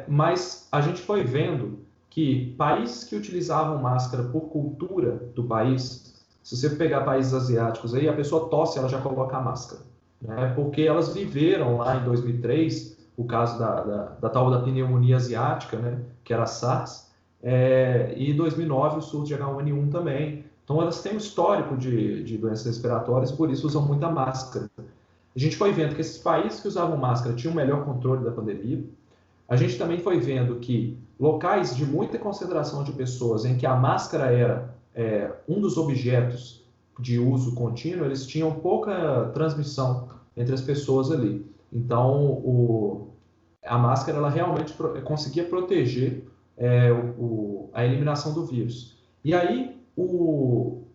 mas a gente foi vendo que países que utilizavam máscara por cultura do país, se você pegar países asiáticos aí, a pessoa tosse, ela já coloca a máscara, né? Porque elas viveram lá em 2003 o caso da tal da pneumonia asiática, né? Que era a SARS, e em 2009 o surto de H1N1 também. Então elas têm um histórico de doenças respiratórias, por isso usam muita máscara. A gente foi vendo que esses países que usavam máscara tinham um melhor controle da pandemia. A gente também foi vendo que locais de muita concentração de pessoas em que a máscara era um dos objetos de uso contínuo, eles tinham pouca transmissão entre as pessoas ali. Então, a máscara ela realmente conseguia proteger a eliminação do vírus. E aí,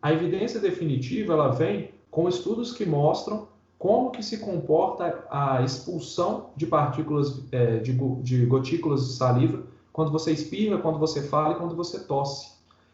a evidência definitiva ela vem com estudos que mostram como que se comporta a expulsão de partículas de gotículas de saliva quando você espirra, quando você fala e quando você tosse.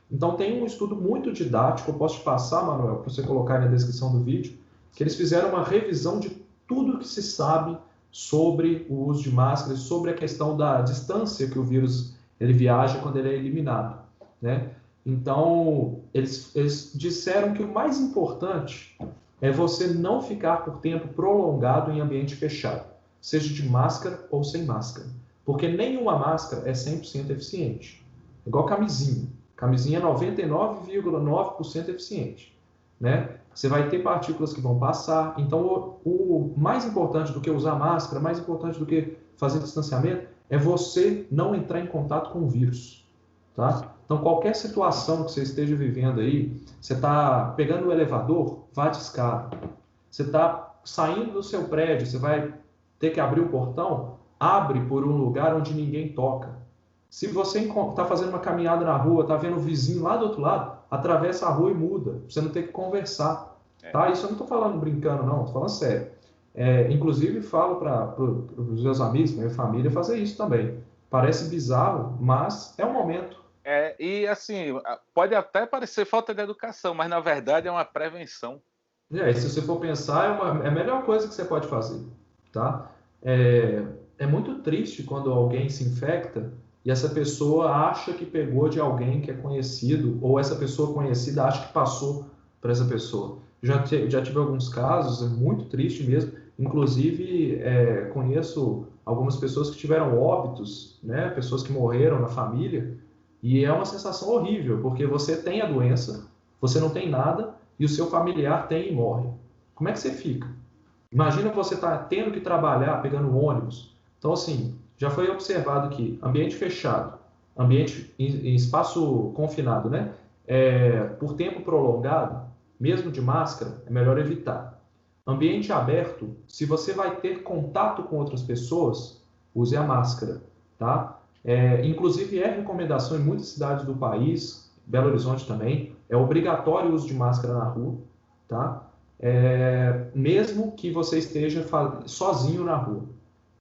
Então tem um estudo muito didático, eu posso te passar, Manuel, para você colocar aí na descrição do vídeo, que eles fizeram uma revisão de tudo que se sabe sobre o uso de máscaras, sobre a questão da distância que o vírus ele viaja quando ele é eliminado, né? Então, eles disseram que o mais importante é você não ficar por tempo prolongado em ambiente fechado, seja de máscara ou sem máscara, porque nenhuma máscara é 100% eficiente. Igual camisinha. Camisinha é 99,9% eficiente, né? Você vai ter partículas que vão passar. Então, o mais importante do que usar máscara, mais importante do que fazer distanciamento, é você não entrar em contato com o vírus, tá? Então, qualquer situação que você esteja vivendo aí, você está pegando o elevador, vá de escada. Você está saindo do seu prédio, você vai ter que abrir o portão, abre por um lugar onde ninguém toca. Se você está fazendo uma caminhada na rua, está vendo o vizinho lá do outro lado, atravessa a rua e muda, pra você não ter que conversar. Tá? Isso eu não estou falando brincando, não, estou falando sério. Inclusive, falo para os meus amigos, minha família, fazer isso também. Parece bizarro, mas é um momento. E assim, pode até parecer falta de educação, mas na verdade é uma prevenção. E se você for pensar, é a melhor coisa que você pode fazer. Tá? É muito triste quando alguém se infecta e essa pessoa acha que pegou de alguém que é conhecido, ou essa pessoa conhecida acha que passou para essa pessoa. Já tive alguns casos, é muito triste mesmo, Inclusive, conheço algumas pessoas que tiveram óbitos, né? Pessoas que morreram na família, e é uma sensação horrível, porque você tem a doença, você não tem nada, e o seu familiar tem e morre. Como é que você fica? Imagina você estar tendo que trabalhar, pegando ônibus. Então, assim, já foi observado que ambiente fechado, ambiente em espaço confinado, né? Por tempo prolongado, mesmo de máscara, é melhor evitar. Ambiente aberto, se você vai ter contato com outras pessoas, use a máscara, tá? Inclusive, é recomendação em muitas cidades do país, Belo Horizonte também, é obrigatório o uso de máscara na rua, tá? Mesmo que você esteja sozinho na rua,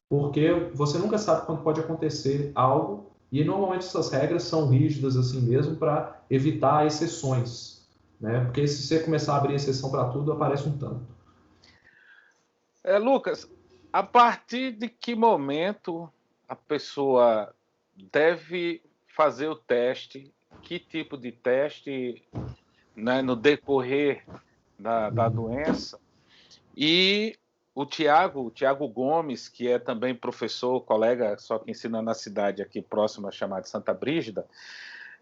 porque você nunca sabe quando pode acontecer algo, e normalmente essas regras são rígidas assim mesmo para evitar exceções, né? Porque se você começar a abrir exceção para tudo, aparece um tanto. Lucas, a partir de que momento a pessoa deve fazer o teste? Que tipo de teste, né, no decorrer da doença? E o Tiago Gomes, que é também professor, colega, só que ensina na cidade aqui próxima, chamada Santa Brígida,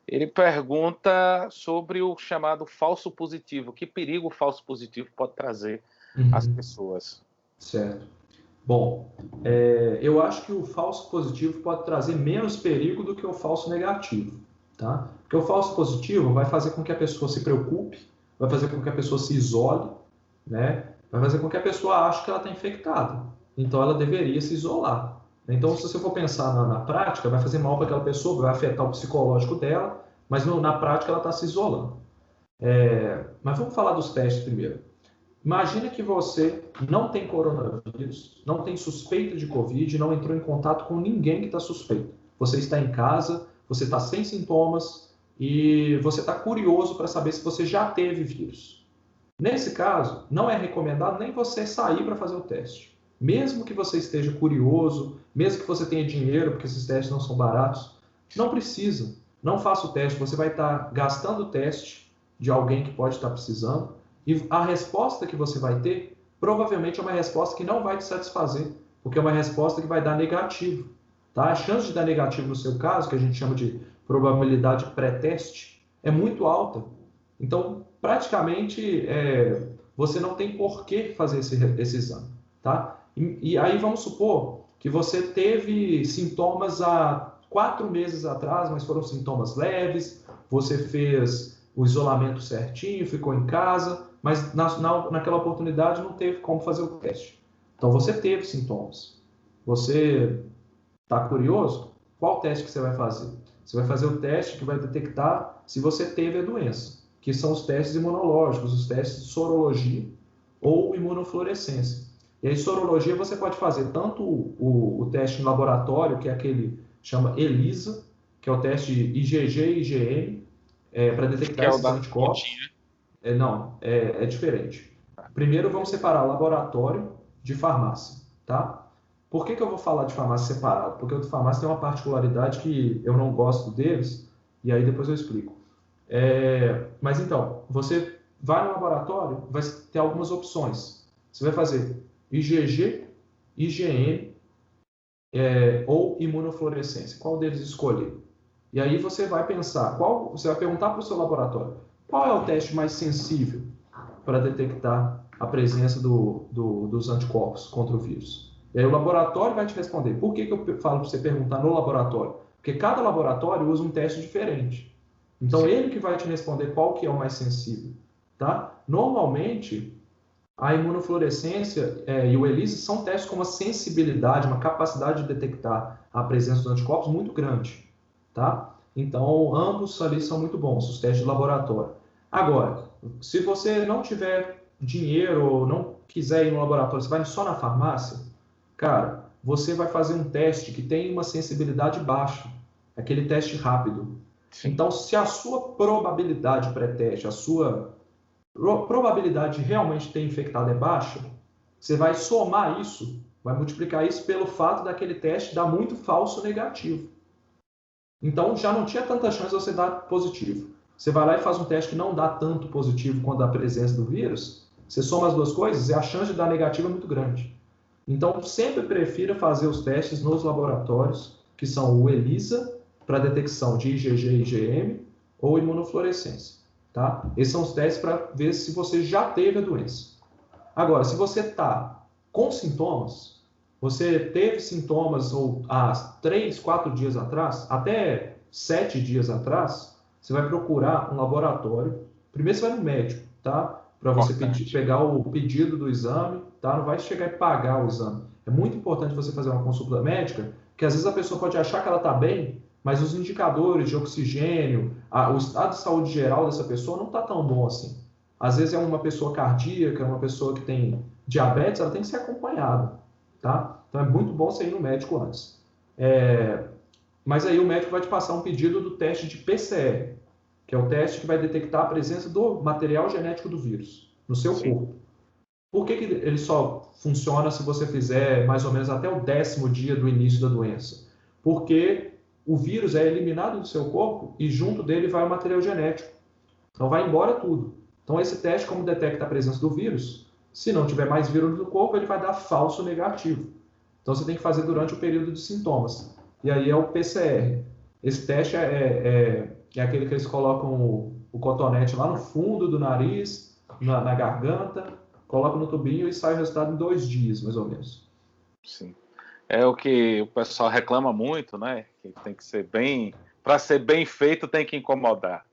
ele pergunta sobre o chamado falso positivo. Que perigo o falso positivo pode trazer às pessoas? Certo. Bom, eu acho que o falso positivo pode trazer menos perigo do que o falso negativo, tá? Porque o falso positivo vai fazer com que a pessoa se preocupe, vai fazer com que a pessoa se isole, né? Vai fazer com que a pessoa ache que ela está infectada. Então, ela deveria se isolar. Então, se você for pensar na prática, vai fazer mal para aquela pessoa, vai afetar o psicológico dela, mas na prática ela está se isolando. Mas vamos falar dos testes primeiro. Imagina que você não tem coronavírus, não tem suspeita de Covid, não entrou em contato com ninguém que está suspeito. Você está em casa, você está sem sintomas e você está curioso para saber se você já teve vírus. Nesse caso, não é recomendado nem você sair para fazer o teste. Mesmo que você esteja curioso, mesmo que você tenha dinheiro, porque esses testes não são baratos, não precisa. Não faça o teste, você vai estar gastando o teste de alguém que pode estar precisando. E a resposta que você vai ter, provavelmente é uma resposta que não vai te satisfazer, porque é uma resposta que vai dar negativo. Tá? A chance de dar negativo no seu caso, que a gente chama de probabilidade pré-teste, é muito alta. Então, praticamente, você não tem por que fazer esse exame. Tá? E aí vamos supor que você teve sintomas há 4 meses atrás, mas foram sintomas leves, você fez o isolamento certinho, ficou em casa, mas naquela oportunidade não teve como fazer o teste. Então você teve sintomas. Você está curioso? Qual teste que você vai fazer? Você vai fazer o teste que vai detectar se você teve a doença, que são os testes imunológicos, os testes de sorologia ou imunofluorescência. E aí, sorologia você pode fazer tanto o teste em laboratório, que é aquele chama ELISA, que é o teste IgG e IgM, para detectar esses anticorpos. Não, é diferente. Primeiro vamos separar laboratório de farmácia, tá? Por que eu vou falar de farmácia separado? Porque o de farmácia tem uma particularidade que eu não gosto deles, e aí depois eu explico. Mas então, você vai no laboratório, vai ter algumas opções. Você vai fazer IgG, IgM ou imunofluorescência. Qual deles escolher? E aí você vai pensar, você vai perguntar para o seu laboratório, qual é o teste mais sensível para detectar a presença dos anticorpos contra o vírus? E aí o laboratório vai te responder. Por que eu falo para você perguntar no laboratório? Porque cada laboratório usa um teste diferente. Então, ele que vai te responder qual que é o mais sensível. Tá? Normalmente, a imunofluorescência e o ELISA são testes com uma sensibilidade, uma capacidade de detectar a presença dos anticorpos muito grande. Tá? Então, ambos ali são muito bons, os testes de laboratório. Agora, se você não tiver dinheiro ou não quiser ir no laboratório, você vai só na farmácia, cara, você vai fazer um teste que tem uma sensibilidade baixa, aquele teste rápido. Sim. Então, se a sua probabilidade pré-teste, a sua probabilidade de realmente ter infectado é baixa, você vai somar isso, vai multiplicar isso pelo fato daquele teste dar muito falso negativo. Então, já não tinha tanta chance de você dar positivo. Você vai lá e faz um teste que não dá tanto positivo quanto a presença do vírus, você soma as duas coisas e a chance de dar negativo é muito grande. Então, sempre prefira fazer os testes nos laboratórios, que são o ELISA, para detecção de IgG e IgM, ou imunofluorescência. Tá? Esses são os testes para ver se você já teve a doença. Agora, se você está com sintomas, você teve sintomas há 3, 4 dias atrás, até 7 dias atrás, você vai procurar um laboratório. Primeiro você vai no médico, tá? Para você pegar o pedido do exame, tá? Não vai chegar e pagar o exame. É muito importante você fazer uma consulta médica, porque às vezes a pessoa pode achar que ela está bem, mas os indicadores de oxigênio, o estado de saúde geral dessa pessoa não está tão bom assim. Às vezes é uma pessoa cardíaca, uma pessoa que tem diabetes, ela tem que ser acompanhada, tá? Então é muito bom você ir no médico antes. Mas aí o médico vai te passar um pedido do teste de PCR, que é o teste que vai detectar a presença do material genético do vírus no seu corpo. Por que ele só funciona se você fizer mais ou menos até o 10º dia do início da doença? Porque o vírus é eliminado do seu corpo e junto dele vai o material genético. Então vai embora tudo. Então esse teste, como detecta a presença do vírus, se não tiver mais vírus no corpo, ele vai dar falso negativo. Então você tem que fazer durante o período de sintomas. E aí é o PCR. Esse teste é aquele que eles colocam o cotonete lá no fundo do nariz, na garganta, colocam no tubinho e sai o resultado em 2 dias, mais ou menos. Sim. É o que o pessoal reclama muito, né? Que tem que ser bem... Para ser bem feito, tem que incomodar.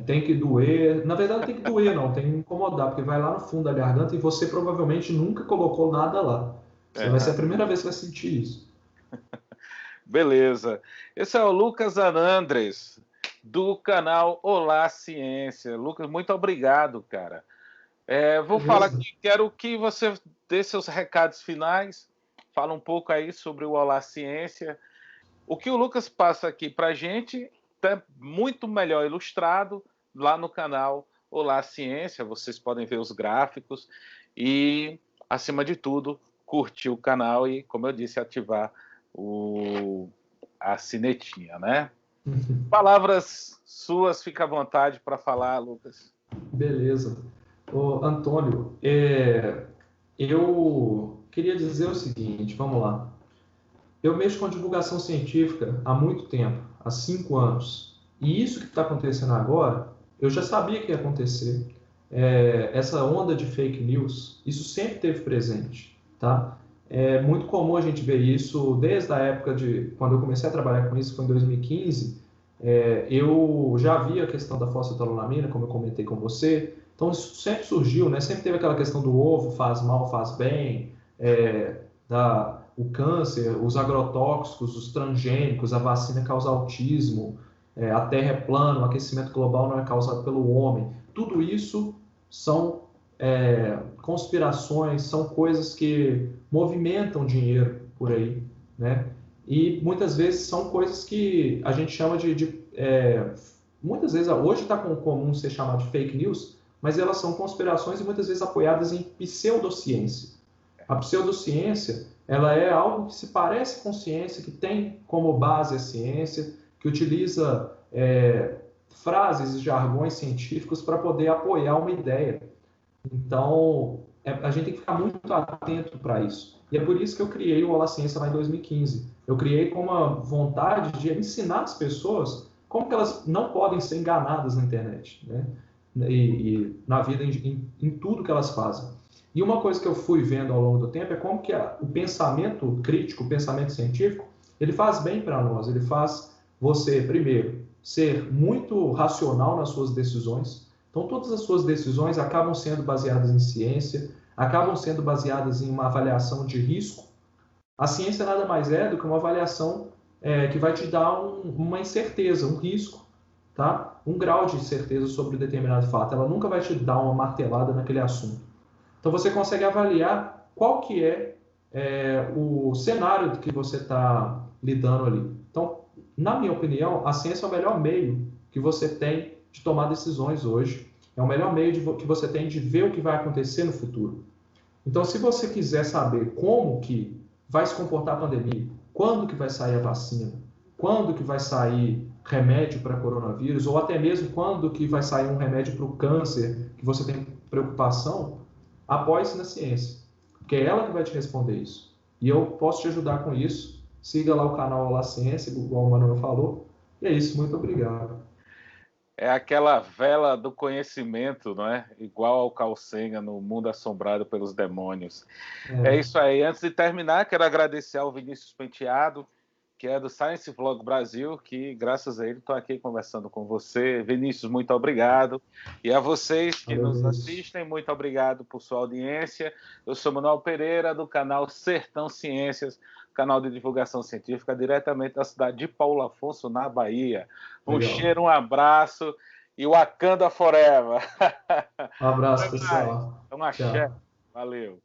Tem que doer. Na verdade, não tem que doer, não. Tem que incomodar, porque vai lá no fundo da garganta e você provavelmente nunca colocou nada lá. Vai ser a primeira vez que vai sentir isso. Beleza. Esse é o Lucas Anandres, do canal Olá Ciência. Lucas, muito obrigado, cara. Vou falar aqui, quero que você dê seus recados finais, fala um pouco aí sobre o Olá Ciência. O que o Lucas passa aqui para a gente é muito melhor ilustrado lá no canal Olá Ciência. Vocês podem ver os gráficos e, acima de tudo, curtir o canal e, como eu disse, ativar a sinetinha, né? Palavras suas, fica à vontade para falar, Lucas. Beleza. Ô, Antônio, eu queria dizer o seguinte, vamos lá. Eu mexo com divulgação científica há muito tempo, há 5 anos. E isso que está acontecendo agora, eu já sabia que ia acontecer. Essa onda de fake news, isso sempre esteve presente, tá? É muito comum a gente ver isso desde a época de... Quando eu comecei a trabalhar com isso, foi em 2015, eu já vi a questão da fosfetanolamina, como eu comentei com você. Então, isso sempre surgiu, né? Sempre teve aquela questão do ovo faz mal, faz bem, o câncer, os agrotóxicos, os transgênicos, a vacina causa autismo, a Terra é plana, o aquecimento global não é causado pelo homem. Tudo isso são conspirações, são coisas que movimentam dinheiro por aí, né? E muitas vezes são coisas que a gente chama muitas vezes, hoje está comum ser chamado de fake news, mas elas são conspirações e muitas vezes apoiadas em pseudociência. A pseudociência, ela é algo que se parece com ciência, que tem como base a ciência, que utiliza frases e jargões científicos para poder apoiar uma ideia. Então, a gente tem que ficar muito atento para isso. E é por isso que eu criei o Olá Ciência lá em 2015. Eu criei com uma vontade de ensinar as pessoas como que elas não podem ser enganadas na internet, né? E na vida, em tudo que elas fazem. E uma coisa que eu fui vendo ao longo do tempo é como que o pensamento crítico, o pensamento científico, ele faz bem para nós. Ele faz você, primeiro, ser muito racional nas suas decisões. Então, todas as suas decisões acabam sendo baseadas em ciência, acabam sendo baseadas em uma avaliação de risco. A ciência nada mais é do que uma avaliação que vai te dar uma incerteza, um risco, tá? Um grau de certeza sobre determinado fato. Ela nunca vai te dar uma martelada naquele assunto. Então, você consegue avaliar qual que é o cenário que você está lidando ali. Então, na minha opinião, a ciência é o melhor meio que você tem de tomar decisões hoje. É o melhor meio que você tem de ver o que vai acontecer no futuro. Então, se você quiser saber como que vai se comportar a pandemia, quando que vai sair a vacina, quando que vai sair remédio para coronavírus, ou até mesmo quando que vai sair um remédio para o câncer, que você tem preocupação, apoie-se na ciência. porque é ela que vai te responder isso. E eu posso te ajudar com isso. Siga lá o canal Olá Ciência, igual o Manuel falou. E é isso, muito obrigado. É aquela vela do conhecimento, não é? Igual ao Carl Sagan no Mundo Assombrado pelos Demônios. É isso aí. Antes de terminar, quero agradecer ao Vinícius Penteado, que é do Science Vlog Brasil, que graças a ele estou aqui conversando com você. Vinícius, muito obrigado. E a vocês que Valeu, nos Vinícius. assistem, muito obrigado por sua audiência. Eu sou Manuel Pereira, do canal Sertão Ciências, canal de divulgação científica, diretamente da cidade de Paulo Afonso, na Bahia. Um Legal. cheiro, um abraço e Wakanda Forever. Um abraço, Até mais. pessoal. Um axé. Tchau. Valeu.